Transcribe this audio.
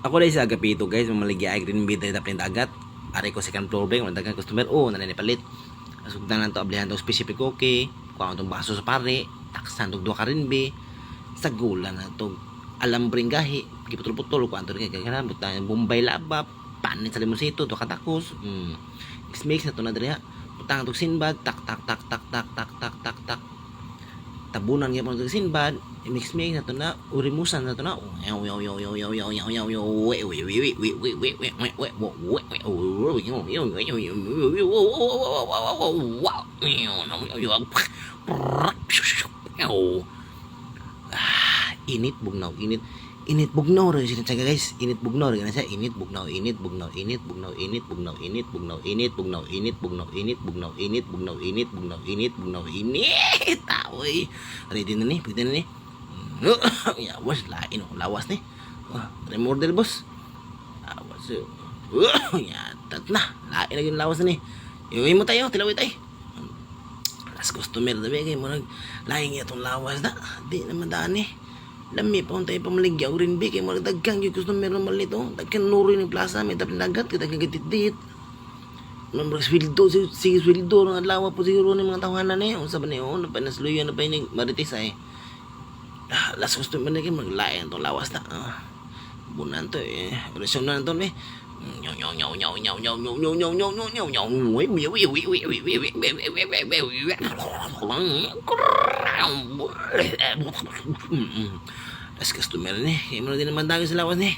Ako dahil sa agapito guys, mamaligya ay green bid dahil tapin dagat. Ari ko second floor bank, dagang customer, nananipalit. Asugdan lang to, ablihan to specific okay. Kuha itong baso sa pare, taksan tong 2 ka rin be. Sa gula na to, alambring gahi, giputol-putol, kuha ito rin kaya butang Bombay laba, panit sa limosito, 2 katakos. Mix na to na diri ha. Butang itong sinbad, tak tak tak tak tak tak tak tak tak. Tabunan nga po itong sinbad, mix na to na, urimusan na to na. Init bugnaw, init bugnaw rin siya guys, init bugnaw rin siya, init bugnaw, init bugnaw, init bugnaw, init bugnaw, init bugnaw, init bugnaw, init bugnaw, init bugnaw, init bugnaw, init bugnaw, init bugnaw, init. Aoy, ready na ni, pwede na ni. Ya, was lain lawas ni. Remorder boss. Awas. Ya, tat na. Lain lagi lawas ni. Iwi mo tayo, tilawit ay. As customer na bigay mo nag lain itong lawas na. Di naman daan eh. Lami pa tayo pamaligya o rin bigay mo nagdagkang yung customer naman nito. Dagkan nuro yung plaza, may tapin dagat, kita kagatit-dit. Nomor sweldo, sige sweldo ng adlaw po siguro ng mga tawanan eh. Unsa ba niyo? Napanasluyan na pa yung marites ay. Last customer na kayo maglayan itong lawas na. Bunan to eh. Relasyon na ito eh. Last customer ni. Kaya mo na din naman dagay sa lawas ni.